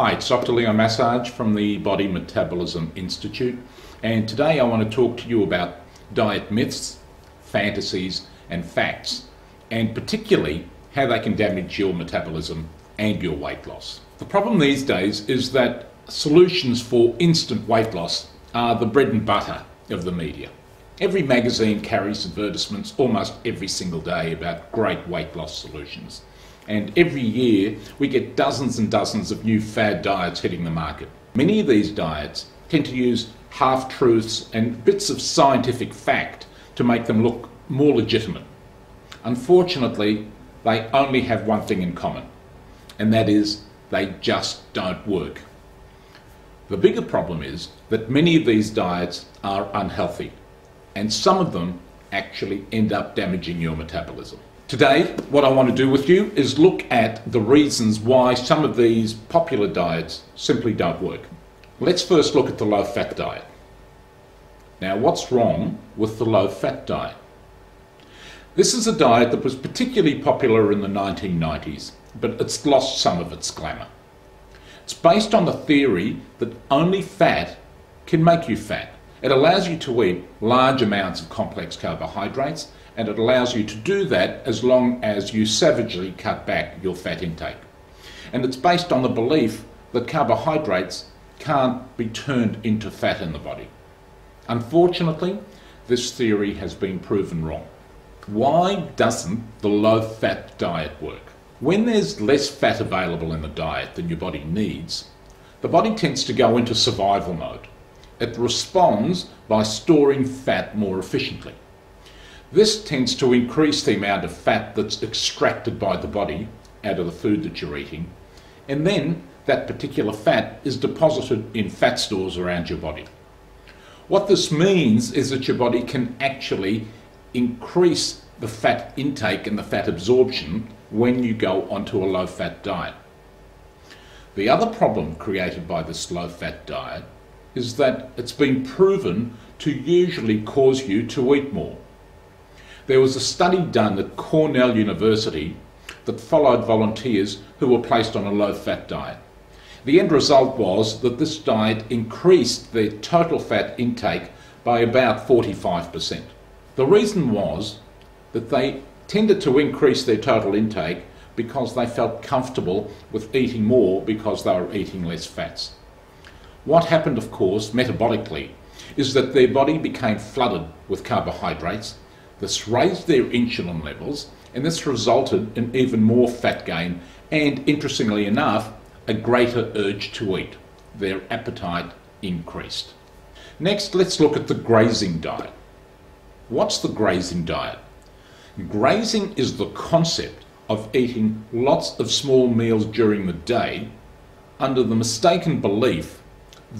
Hi, it's Dr. Leon Massage from the Body Metabolism Institute, and today I want to talk to you about diet myths, fantasies and facts, and particularly how they can damage your metabolism and your weight loss. The problem these days is that solutions for instant weight loss are the bread and butter of the media. Every magazine carries advertisements almost every single day about great weight loss solutions. And every year we get dozens and dozens of new fad diets hitting the market. Many of these diets tend to use half-truths and bits of scientific fact to make them look more legitimate. Unfortunately, they only have one thing in common, and that is they just don't work. The bigger problem is that many of these diets are unhealthy, and some of them actually end up damaging your metabolism. Today, what I want to do with you is look at the reasons why some of these popular diets simply don't work. Let's first look at the low-fat diet. Now, what's wrong with the low-fat diet? This is a diet that was particularly popular in the 1990s, but it's lost some of its glamour. It's based on the theory that only fat can make you fat. It allows you to eat large amounts of complex carbohydrates, and it allows you to do that as long as you savagely cut back your fat intake. And it's based on the belief that carbohydrates can't be turned into fat in the body. Unfortunately, this theory has been proven wrong. Why doesn't the low-fat diet work? When there's less fat available in the diet than your body needs, the body tends to go into survival mode. It responds by storing fat more efficiently. This tends to increase the amount of fat that's extracted by the body out of the food that you're eating, and then that particular fat is deposited in fat stores around your body. What this means is that your body can actually increase the fat intake and the fat absorption when you go onto a low-fat diet. The other problem created by this low-fat diet is that it's been proven to usually cause you to eat more. There was a study done at Cornell University that followed volunteers who were placed on a low-fat diet. The end result was that this diet increased their total fat intake by about 45%. The reason was that they tended to increase their total intake because they felt comfortable with eating more because they were eating less fats. What happened, of course, metabolically, is that their body became flooded with carbohydrates. This raised their insulin levels, and this resulted in even more fat gain and, interestingly enough, a greater urge to eat. Their appetite increased. Next, let's look at the grazing diet. What's the grazing diet? Grazing is the concept of eating lots of small meals during the day under the mistaken belief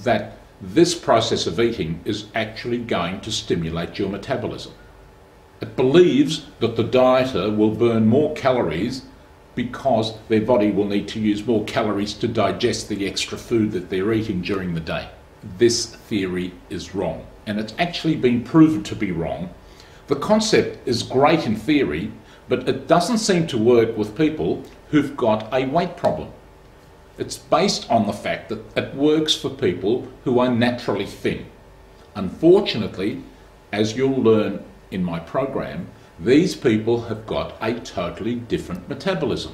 that this process of eating is actually going to stimulate your metabolism. It believes that the dieter will burn more calories because their body will need to use more calories to digest the extra food that they're eating during the day. This theory is wrong, and it's actually been proven to be wrong. The concept is great in theory, but it doesn't seem to work with people who've got a weight problem. It's based on the fact that it works for people who are naturally thin. Unfortunately, as you'll learn in my program, these people have got a totally different metabolism.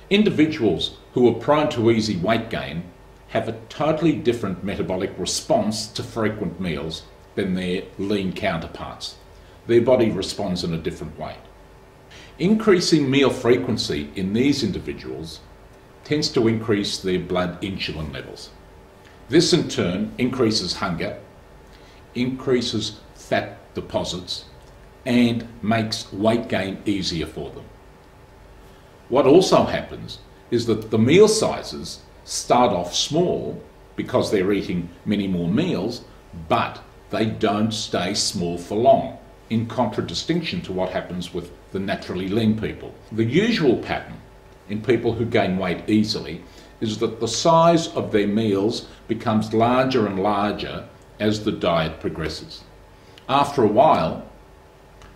Individuals who are prone to easy weight gain have a totally different metabolic response to frequent meals than their lean counterparts. Their body responds in a different way. Increasing meal frequency in these individuals tends to increase their blood insulin levels. This in turn increases hunger, increases fat deposits, and makes weight gain easier for them. What also happens is that the meal sizes start off small because they're eating many more meals, but they don't stay small for long, in contradistinction to what happens with the naturally lean people. The usual pattern in people who gain weight easily is that the size of their meals becomes larger and larger as the diet progresses. After a while,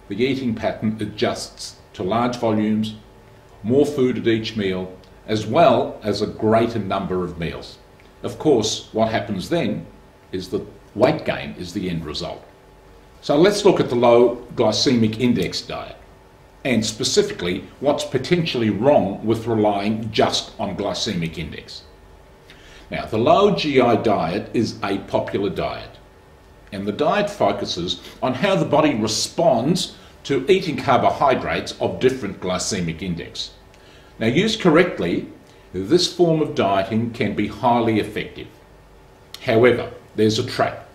the eating pattern adjusts to large volumes, more food at each meal, as well as a greater number of meals. Of course, what happens then is that weight gain is the end result. So let's look at the low glycemic index diet, and specifically what's potentially wrong with relying just on glycemic index. Now, the low GI diet is a popular diet, and the diet focuses on how the body responds to eating carbohydrates of different glycemic index. Now, used correctly, this form of dieting can be highly effective. However, there's a trap.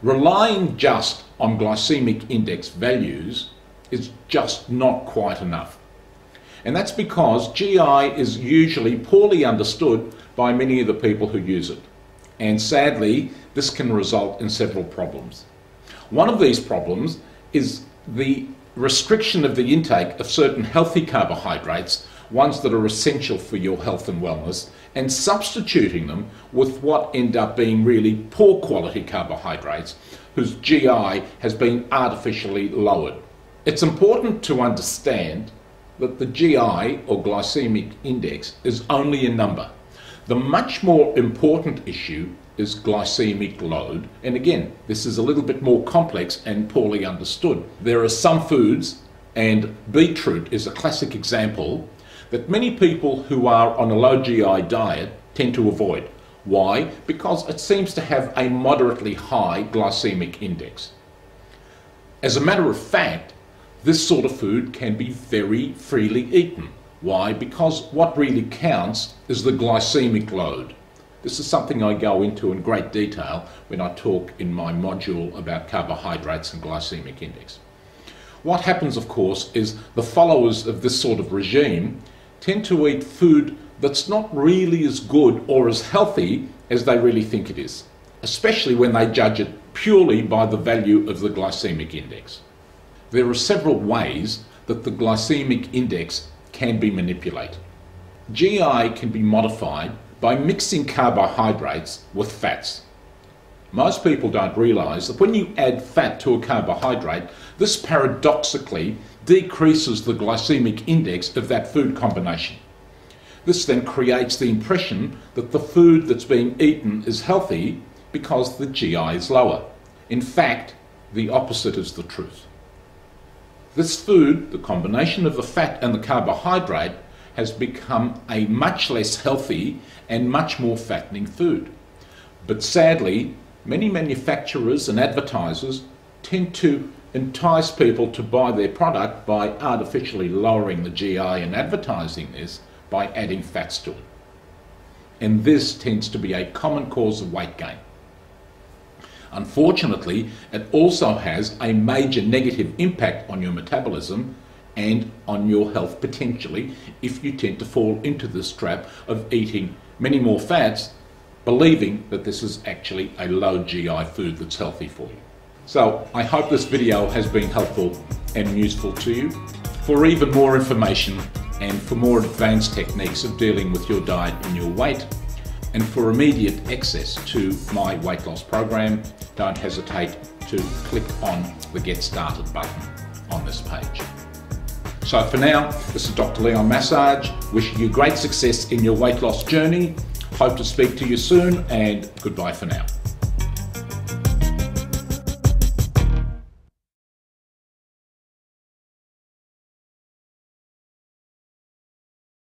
Relying just on glycemic index values is just not quite enough. And that's because GI is usually poorly understood by many of the people who use it. And sadly, this can result in several problems. One of these problems is the restriction of the intake of certain healthy carbohydrates, ones that are essential for your health and wellness, and substituting them with what end up being really poor quality carbohydrates whose GI has been artificially lowered. It's important to understand that the GI, or glycemic index, is only a number. The much more important issue is glycemic load, and again, this is a little bit more complex and poorly understood. There are some foods, and beetroot is a classic example, that many people who are on a low GI diet tend to avoid. Why? Because it seems to have a moderately high glycemic index. As a matter of fact, this sort of food can be very freely eaten. Why? Because what really counts is the glycemic load. This is something I go into in great detail when I talk in my module about carbohydrates and glycemic index. What happens, of course, is the followers of this sort of regime tend to eat food that's not really as good or as healthy as they really think it is, especially when they judge it purely by the value of the glycemic index. There are several ways that the glycemic index can be manipulated. GI can be modified by mixing carbohydrates with fats. Most people don't realise that when you add fat to a carbohydrate, this paradoxically decreases the glycemic index of that food combination. This then creates the impression that the food that's being eaten is healthy because the GI is lower. In fact, the opposite is the truth. This food, the combination of the fat and the carbohydrate, has become a much less healthy and much more fattening food. But sadly, many manufacturers and advertisers tend to entice people to buy their product by artificially lowering the GI and advertising this by adding fats to it. And this tends to be a common cause of weight gain. Unfortunately, it also has a major negative impact on your metabolism and on your health potentially if you tend to fall into this trap of eating many more fats, believing that this is actually a low GI food that's healthy for you. So I hope this video has been helpful and useful to you. For even more information and for more advanced techniques of dealing with your diet and your weight, and for immediate access to my weight loss program, don't hesitate to click on the Get Started button on this page. So for now, this is Dr. Leon Massage, wishing you great success in your weight loss journey. Hope to speak to you soon, and goodbye for now.